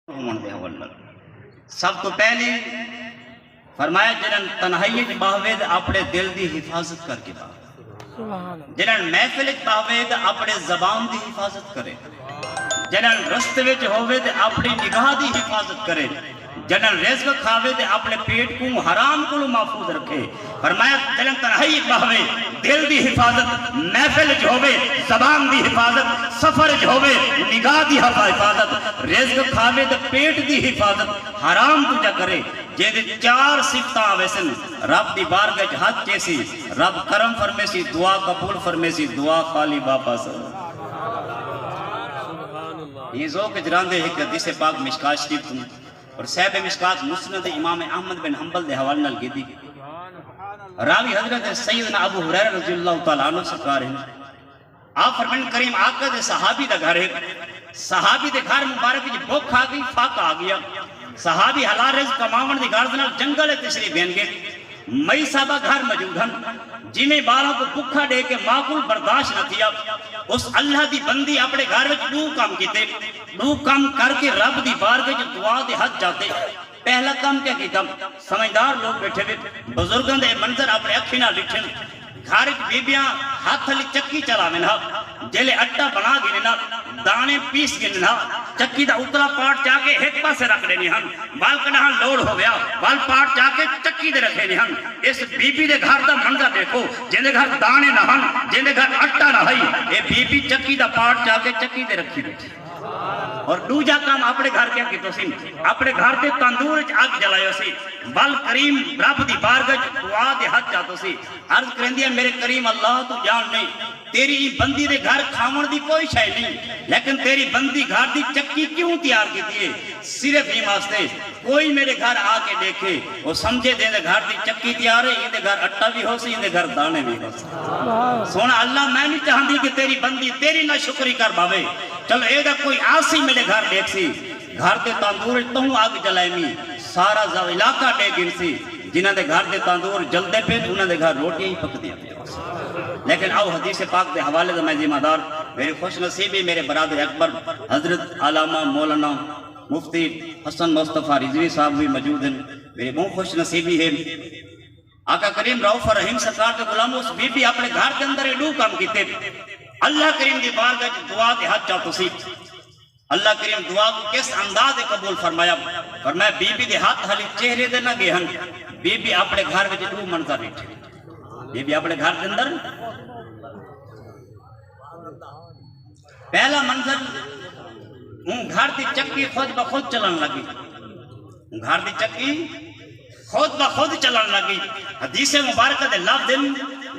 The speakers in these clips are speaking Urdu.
سب تو پہلی فرمایا جنہاں تنہائیت باہوید اپنے دل دی حفاظت کر کے باہوید جنہاں محفلت باہوید اپنے زبان دی حفاظت کرے جنہاں رستے وچ ہووید اپنی نگاہ دی حفاظت کرے جنہاں رزق کھاوید اپنے پیٹ کو حرام کو محفوظ رکھے فرمایا جنہاں تنہائیت باہوید دل دی حفاظت محفل جو ہوئے زبان دی حفاظت سفر جو ہوئے نگاہ دی حفاظت رزق کھاوے دے پیٹ دی حفاظت حرام تجھا کرے جیدے چار صفتہ آویسن رب دی بارگاہ حد چیسی رب کرم فرمے سی دعا قبول فرمے سی دعا خالی باپا سر یہ ذوق جران دے ایک حدیث پاک مشکات شریف تم اور صحیح مشکات مسند امام احمد بن حنبل دے حوالے نال گیدی راوی حضرت سیدنا ابو ہریرہ رضی اللہ تعالیٰ عنہ سرکار ہیں آپ فرمان کریم آقا دے صحابی دا گھر ہے صحابی دے گھر مبارک جی بھوک آ گئی فاقہ آ گیا صحابی حلال رزق کماون دے گھر دنال جنگل تشریف بین گئے مئی صاحبہ گھر موجود ہیں جنہیں بالوں کو بھوکا دے کے معقول برداشت نہ تھیا اس اللہ دی بندی اپنے گھر وچ دو کام کیتے دو کام کر کے رب دی بارگاہ وچ دعا دے حد جاتے پہلا کام کیا کی کام سمجھدار لوگ بیٹھے ہوئے بزرگوں دے منظر اپنے اکھی نہ لکھن گھر بیبیاں ہاتھ لی چکی چلا میں نہ جیلے اٹا بنا گنے نہ دانے پیس گنے نہ چکی دا اتلا پاٹ چاہ کے ایک پاسے رکھ لینے ہم بال کڑاہاں لوڑ ہو گیا بال پاٹ چاہ کے چکی دے رکھے نہیں ہم اس بی بی دے گھر دا منظر دیکھو جن دے گھر دانے نہ ہن جن دے گھر اٹا نہ ہئی اے بی بی چکی دا پاٹ چاہ کے چکی دے رکھی بیٹھی اور دوجا کام اپنے گھر کیا کی تو سی اپنے گھر دے تندور آگ جلائیو سی بل کریم رب دی بارگاہ دعا دے حد جاتو سی عرض کریں دیا میرے کریم اللہ تو جان نہیں تیری بندی دے گھر کھامن دی کوئی شے نہیں لیکن تیری بندی گھر دی چکی کیوں تیار کی دیئے صرف ہی واسطے کوئی میرے گھر آ کے دیکھے وہ سمجھے دے گھر دی چکی تیار ہے یہ دے گھر اٹا بھی ہو سی یہ دے گھر دانے بھی ہو سی سونا اللہ میں نہیں چاہندی کہ تیری بندی تیری نہ شکری کر باوے چلو اے دا کوئی آسی میرے گھر دیکھ سی گھر دے تندور تہوں آگ جلائے می سارا علاقہ دے گن سی جنہ دے گھر دے تندور جلدے پہ انہ دے گھر روٹی ہی پک دیا لیکن آؤ حدیث پاک دے حوالے دا میں ذمہ دار میرے خوش نصیبی میرے برادر اکبر حضرت علامہ مولانا مفتی حسن مصطفیٰ رضوی صاحب بھی موجود ہیں میرے بہت خوش نصیبی ہے آقا کریم رؤوف رحیم سرکار دے غلاموں اس بی بی اپنے گھر کے اندر دو کام کیتے اللہ کریم دی بارگاہ دعا دے حد چاہتو سی اللہ کریم دعا کو کس انداز قبول فرمایا بی بی دے ہاتھ حالی چہرے دے نہ گئے ہن بی بی اپنے گھر میں دو منظر بیٹھے بی بی اپنے گھر کے اندر پہلا منظر گھر دی چکی خود بخود چلن لگی گھر دی چکی خود بخود چلن لگی حدیث مبارکہ دے لفظ دن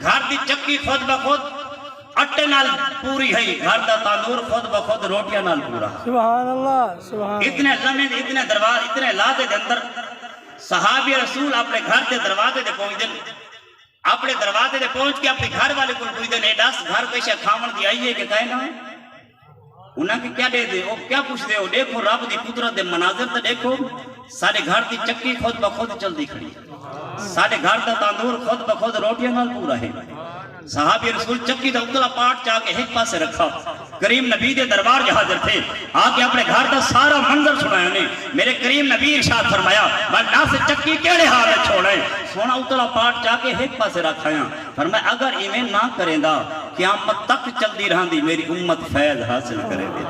گھر دی چکی خود بخود اٹے نال پوری ہے گھر دا تندور خود بخود روٹیاں نال پورا سبحان اللہ سبحان اتنے لمحے اتنے دروازے اتنے لادے دے اندر صحابی رسول اپنے گھر دے دروازے دے پہنچ دن اپنے دروازے دے پہنچ کے اپنے گھر والے کو پوچھ دن اے دس گھر کوئی شے کھاون دی آئی ہے کہ کہے نہ انہاں کی کیا دے دے او کیا پوچھ دے او دیکھو رب دی قدرت دے مناظر تے دیکھو سارے گھر دی چکی خود بخود چلدی کھڑی سارے گھر دا تندور خود بخود روٹیاں نال پورا ہے صحابی رسول چکی دا اتلا پاٹ چاہ کے ایک پاسے رکھا کریم نبی دے دربار جہاں حاضر تھے آکے اپنے گھر دا سارا منظر سنایا انہیں میرے کریم نبی ارشاد فرمایا ورنہ سے چکی کیڑے حال میں چھوڑے سونا اتلا پاٹ چاہ کے ایک پاسے رکھایا فرمایا اگر ایمیں نہ کریں دا قیامت تک چل دی رہاں دی میری امت فیض حاصل کرے دی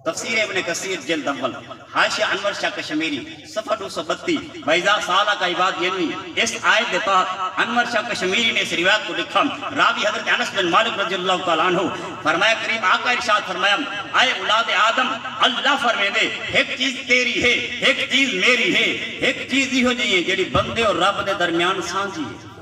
تفسیر ابن کثیر جلد اول حاشیہ انور شاہ کشمیری صفحہ 232 وَإِذَا سَأَلَكَ عِبَادِي عَنِّي اس آیت کے تحت انور شاہ کشمیری نے اس روایت کو لکھا راوی حضرت انس بن مالک رضی اللہ تعالیٰ عنہ فرمایا کریم آقا ارشاد فرمایا اے اولاد آدم اللہ فرمے دے ایک چیز تیری ہے ایک چیز میری ہے ایک چیز ہی ہو جائیے جیڑی بندے اور رب دے درمیان سانجی ہے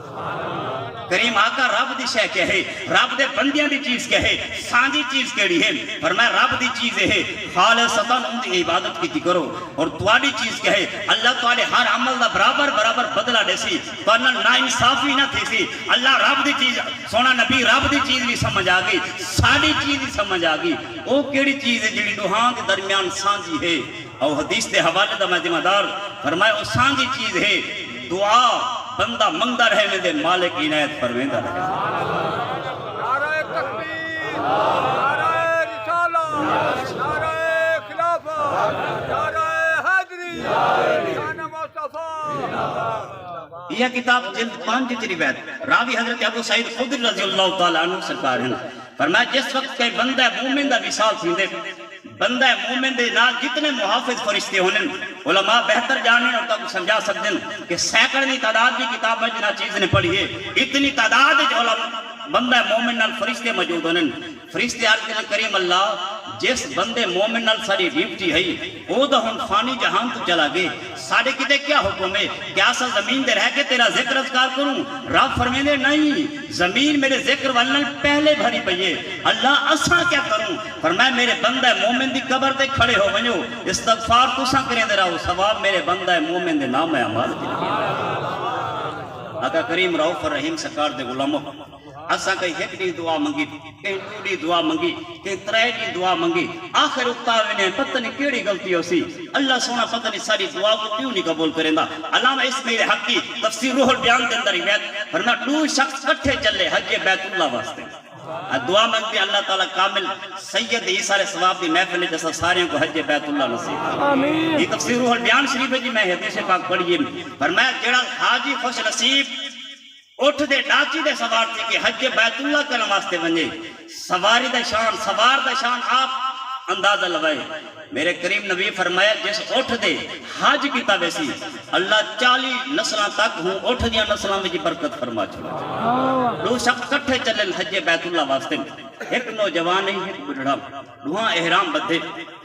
کریم آقا رب دی شے کیا ہے رب دے بندیاں دی چیز کیا ہے سانجی چیز کیڑی ہے فرمایا رب دی چیز ہے خالصتاً ان دی عبادت کی کرو اور تواڈی چیز کیا ہے اللہ تعالی ہر عمل دا برابر برابر بدلہ دے سی تو اللہ نا انصافی نہ تھی سی اللہ رب دی چیز سونا نبی رب دی چیز بھی سمجھ آ گئی ساری چیز بھی سمجھ آ گئی او کیڑی چیز ہے جڑی دوہاں دے درمیان سانجی ہے اور حدیث دے حوالے دا میں ذمہ دار فرمایا او سانجی چیز ہے دعا بندہ منگدہ رہے میں دے مالک عنایت پرویندہ رہے نعرہ تکبیر نعرہ رسالہ نعرہ یہ کتاب جلد 5 کی روایت راوی حضرت ابو سعید خدری رضی اللہ تعالیٰ عنہ سرکار ہیں فرمایا جس وقت کہ بندہ مومن دا وصال تھیندے بندہ مومن دے نال جتنے محافظ فرشتے ہونے علماء بہتر جاننے اور تک سمجھا سکتے ہیں کہ سینکڑی تعداد کی کتاب میں جنہ چیز نے پڑھی ہے اتنی تعداد علماء بندہ مومن نال فرشتے موجود ہونے فرشتے آرکن کریم اللہ جس بندے مومن نال ساری ڈیوٹی ہے او دا ہن فانی جہان تو چلا گئے ساڑھے کتے کیا حکم ہے کیا سا زمین دے رہ کے تیرا ذکر اذکار کروں رب فرمیندے نہیں زمین میرے ذکر والنال پہلے بھری پئیے اللہ اساں کیا کروں فرمایا میرے بندہ مومن دی قبر تے کھڑے ہو ونجو استغفار تساں کریں دے رہو ثواب میرے بندہ مومن دے نام اعمال کی آقا کریم رؤوف الرحیم سرکار دے غلاموں اساں کئی ایک دی دعا منگی کہیں دو دی دعا منگی کہیں ترے دی دعا منگی آخر اکتاوے نے پتہ نہیں کیڑی غلطی ہو سی اللہ سونا پتہ نہیں ساری دعا کو کیوں نہیں قبول کریں دا علامہ اسماعیل حقی تفسیر روح البیان کے اندر روایت فرمایا دو شخص کٹھے چلے حج بیت اللہ واسطے دعا منگتے اللہ تعالیٰ کامل سید عیسیٰ علیہ السلام دی محفل جیسا سارے کو حج بیت اللہ نصیب یہ تفسیر روح البیان شریف ہے جی میں حدیث پاک پڑھیے فرمایا جڑا حاجی خوش نصیب اٹھ دے ڈاچی دے سوار تھی کہ حج بیت اللہ کرنے واسطے بنجے سواری دا شان سوار دا شان آپ اندازہ لوائے میرے کریم نبی فرمایا جس اٹھ دے حج کی تابیسی اللہ 40 نسلان تک ہوں اٹھ دیا نسلان میں جی برکت فرما چلا دو شخص کٹھے چلے حج بیت اللہ واسطے ایک نوجوان نہیں ایک بڑھڑا دوہاں احرام بدھے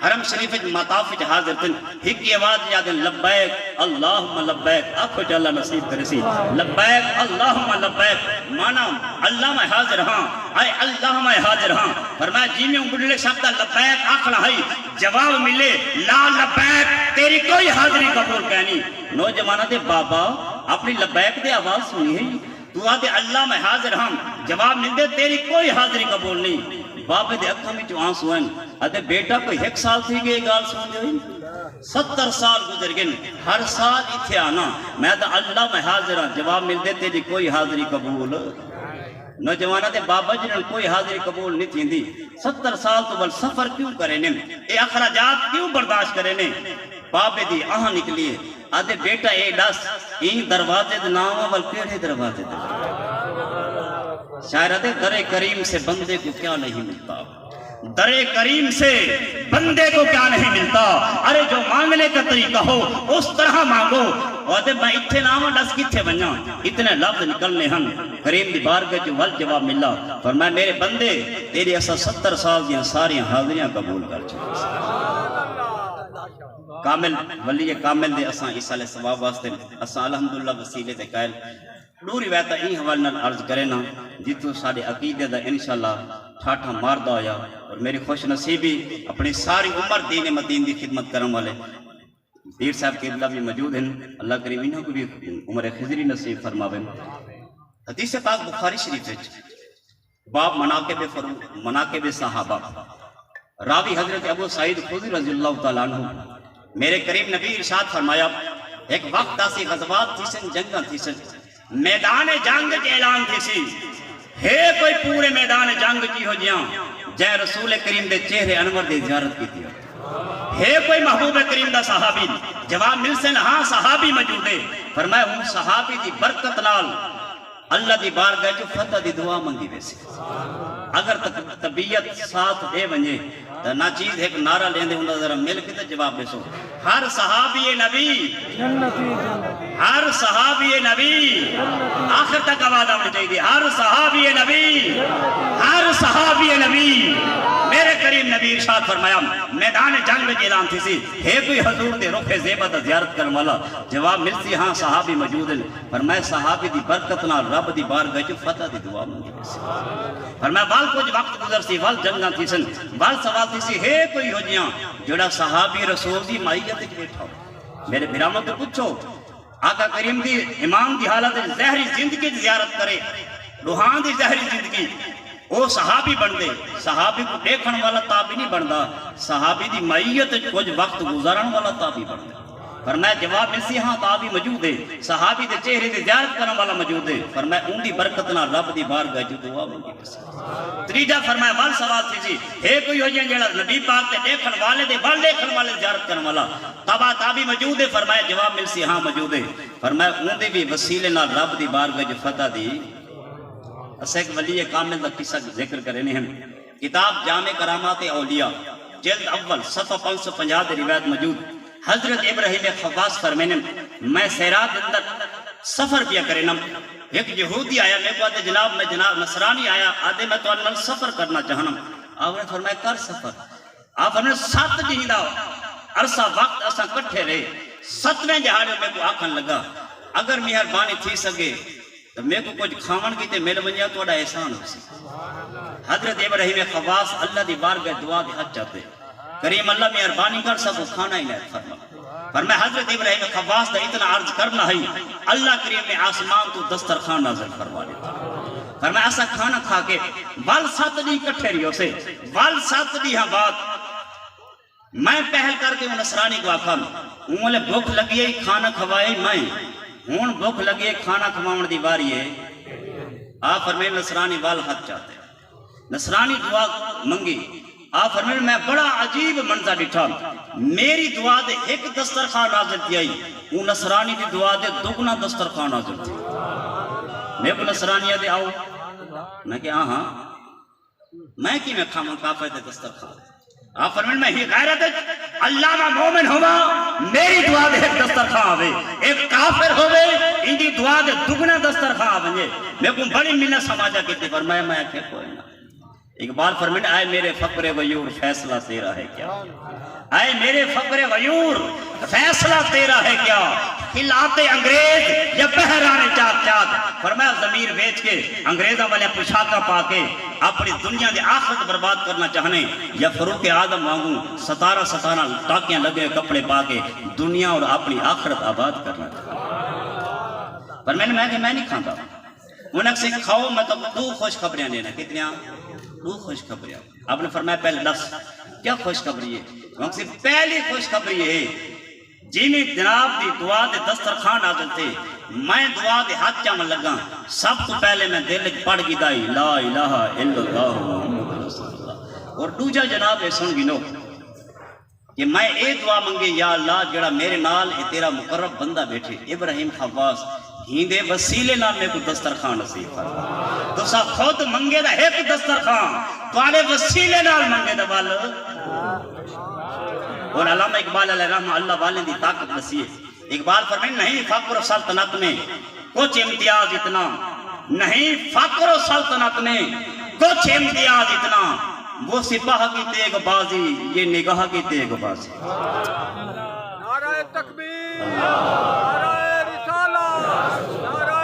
حرم شریف مطاف حاضر تن ایک کی آواز یاد لبیک اللہم لبیک آنکھو جاللہ نصیب کرسی لبیک اللہم لبیک مانا اللہ میں حاضر ہاں آئے اللہ میں حاضر ہاں فرمایا جی میں ان بڑھڑے شخصہ لبیک آنکھنا ہے جواب ملے لا لبیک تیری کوئی حاضری قبول کہنی نوجوانہ دے بابا اپنی لبیک دے آواز سنی ہے تو آدھے اللہ میں حاضر ہم جواب مل دے تیری کوئی حاضری قبول نہیں باپ دے اکھا میں جو آنسو ہیں آدھے بیٹا کوئی 1 سال تھی گئے گال سن دے 70 سال گزر گئے ہر سال اتھے آنا میں آدھے اللہ میں حاضر ہوں جواب مل دے تیری کوئی حاضری قبول نوجوانہ دے بابا جنہوں کوئی حاضری قبول نہیں تھی دی 70 سال تو بل سفر کیوں کرے نے اے اخراجات کیوں برداشت کرے نے بابے دی آہاں نکلیے آدھے بیٹا اے ڈس این دروازے دے نام بل کیڑے دروازے دے شاعر آدھے در کریم سے بندے کو کیا نہیں ملتا در کریم سے بندے کو کیا نہیں ملتا ارے جو مانگنے کا طریقہ ہو اس طرح مانگو آدھے میں اتھے نام ڈس کتھے بنیا اتنے لفظ نکلنے ہم کریم دی بارگاہ جو ول جواب ملا فرمایا میرے بندے تیری ایسا 70 سال دیاں ساری حاضریاں قبول کر چکے کامل ولی کامل دے اساں عیسیٰ علیہ السلام واسطے اساں الحمدللہ وسیلے تے قائل دو روایتاں این حوالے نال عرض کرے نا جتوں ساڈے عقیدے دا انشاءاللہ ٹھاٹھا ماردا ہویا اور میری خوش نصیبی اپنی ساری عمر دین مدین دی خدمت کرن والے پیر صاحب قبلہ بھی موجود ہیں اللہ کریم انہوں کو بھی عمر خضری نصیب فرماوے حدیث پاک بخاری شریف ہے باب مناقب صحابہ راوی حضرت ابو سعید خدری رضی اللہ تعالیٰ عنہ میرے قریب نبی ارشاد فرمایا ایک وقت آسی غزوات تھی سن جنگاں تھی سن میدان جنگ کے اعلان تھی سی ہے کوئی پورے میدان جنگ کی ہو جیاں جے رسول کریم دے چہرے انور دے زیارت کی تھی ہے کوئی محبوب کریم دا صحابی جواب مل سے ہاں صحابی موجود ہے فرمایا ہوں صحابی دی برکت نال اللہ دی بارگاہ جو فتح دی دعا منگی ویسی اگر طبیعت ساتھ دے ونجے تو نہ چیز ایک نعرہ لیندے ہوں ذرا مل کے جواب بیسو ہر صحابی نبی ہر صحابی نبی آخر تک آواز آنے چاہیے ہر صحابی نبی ہر صحابی نبی میرے کریم نبی ارشاد فرمایا میدان جنگ میں اعلان تھی سی ہے کوئی حضور دے رخ زیبت زیارت کرنے والا جواب ملتی ہاں صحابی موجود ہیں فرمایا صحابی دی برکت نال رب دی بارگاہ جو فتح دی دعا منگی ویسی فرمایا وال کچھ وقت گزر سی وال جنگاں تھی سن وال سوال تھی سی ہے کوئی ہو جیاں جڑا صحابی رسول دی مائیت بیٹھا میرے برامت تو پوچھو آقا کریم دی امام دی حالت زہری زندگی زیارت کرے روحان دی زہری زندگی وہ صحابی بن دے صحابی کو دیکھن والا تابی نہیں بندا صحابی دی مائیت کچھ وقت گزارن والا تابی بن دے فرمایا جواب ملسی ہاں تابی موجود ہے صحابی دے چہرے دی زیارت کرنے والا موجود ہے فرمایا ان دی برکت نال رب دی بارگاہ جو دعا منگی بسی تریجا فرمایا وال سوال تھی جی ہے کوئی ہو جائیں جڑا نبی پاک دے دیکھن والے دے بل دیکھن والے زیارت کرنے والا تابی موجود ہے فرمایا جواب ملسی ہاں موجود ہے فرمایا ان دی بھی وسیلے نال رب دی بارگاہ جو فتح دی اسے ایک ولی کامل دا قصہ ذکر کرے نہیں ہم کتاب جامع کرامات اولیاء جلد اول صفحہ 550 دی روایت موجود حضرت ابراہیم خواص فرمینے میں سیرات اندر سفر پیا کرنا ایک یہودی آیا میں کو آتے جناب میں جناب نصرانی آیا آتے میں تو انہوں سفر کرنا چاہنا آپ نے فرمایا کر سفر آپ نے 7 جہیدہ عرصہ وقت اسا کٹھے رہے 7ویں جہاڑے میں کو آکھن لگا اگر مہربانی تھی سکے تو میں کو کچھ کھاون کی تے مل ونجا توڑا احسان ہو سی حضرت ابراہیم خواص اللہ دی بارگاہ دعا دے حج چاہتے کریم اللہ مہربانی کر سکو کھانا ہی نہیں فرما فرمایا حضرت ابراہیم خواص دا اتنا عرض کرنا ہے اللہ کریم نے آسمان تو دسترخوان نازل فرما دیتا فرمایا ایسا کھانا کھا کے وال 7 دی کٹھے رہیو سے وال 7 دی ہاں بات میں پہل کر کے وہ نصرانی کو آکھا انہوں بھوک لگی ہے کھانا کھوائے میں ہون بھوک لگی ہے کھانا کھواؤن دی باری ہے آپ فرمائے نصرانی وال حق چاہتے ہیں نصرانی دعا منگی آپ فرمائے میں بڑا عجیب منظر ڈٹھا میری دعا دے ایک دسترخوان نازل کی آئی وہ نصرانی دی دعا دے دگنا دسترخوان نازل کی میں کو نصرانی دے آؤ میں کہ ہاں میں کی میں کھاما کافی دے دسترخوان آپ فرمائے میں ہی غیرت علامہ مومن ہوا میری دعا دے ایک دسترخوان ہوئے ایک کافر ہوئے ان دی دعا دے دگنا دسترخوان ہوئے میں کو بڑی منت سماجہ کہتے فرمایا میں کہ کوئی نہ اقبال فرمائے آئے میرے فقر غیور فیصلہ تیرا ہے کیا آئے میرے فقر غیور فیصلہ تیرا ہے کیا کھلاتے انگریز یا بہرانے چاک چاک فرمایا ضمیر بیچ کے انگریزہ والے پوشاکہ پا کے اپنی دنیا دے آخرت برباد کرنا چاہنے یا فروق آدم مانگوں 17 ٹاکیاں لگے کپڑے پا کے دنیا اور اپنی آخرت آباد کرنا چاہنے پر میں نہیں کھاتا انہیں سے کھاؤ مطلب 2 خوش خبریاں لینا کتنیاں 2 خوش خبریاں آپ نے فرمایا پہلے لفظ کیا خوش خبری ہے وہاں سے پہلی خوش خبری ہے جنہیں جناب دی دعا دے دسترخوان نازل تھے میں دعا دے ہاتھ چاہم لگا سب تو پہلے میں دل پڑھ گی دائی لا الہ الا اللہ محمد رسول اللہ اور دوجا جناب ہے سن گنو کہ میں اے دعا منگے یا اللہ جڑا میرے نال اے تیرا مقرب بندہ بیٹھے ابراہیم خواص ہیندے وسیلے نال میں کو دسترخوان نصیب فرما تو سا خود منگے دا ایک دسترخوان تو آنے وسیلے نال منگے دا وال اور علامہ اقبال علیہ رحمہ اللہ والے دی طاقت نصیب اقبال فرمائے نہیں فقر و سلطنت میں کچھ امتیاز اتنا نہیں فقر و سلطنت میں کچھ امتیاز اتنا وہ سپاہ کی تیغ بازی یہ نگاہ کی تیغ بازی نعرہ تکبیر نعرہ رسالت نعرہ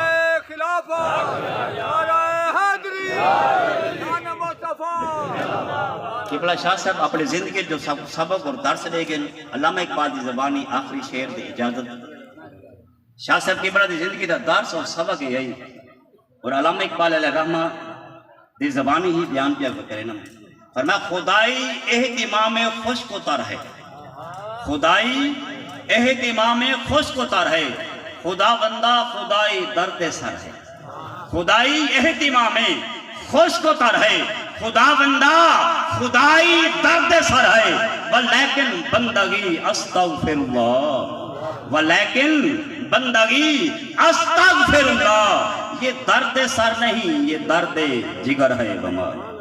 خلافت نعرہ حیدری نعرہ مصطفیٰ قبلہ شاہ صاحب اپنے زندگی جو سبق اور درس لے گئے علامہ اقبال دی زبانی آخری شعر دی اجازت شاہ صاحب قبلہ دی زندگی دا درس اور سبق یہی اور علامہ اقبال علیہ رحمہ دی زبانی ہی بیان کیا کرے نا فرمایا خدائی اہتمام خشک و تر ہے خدائی اہتمام خشک و تر ہے خدا بندہ خدائی درد سر ہے خدائی اہتمام خشک و تر ہے خدا بندہ خدائی درد سر ہے ولیکن بندگی استغفر اللہ ولیکن بندگی استغفر اللہ یہ درد سر نہیں یہ درد جگر ہے بمار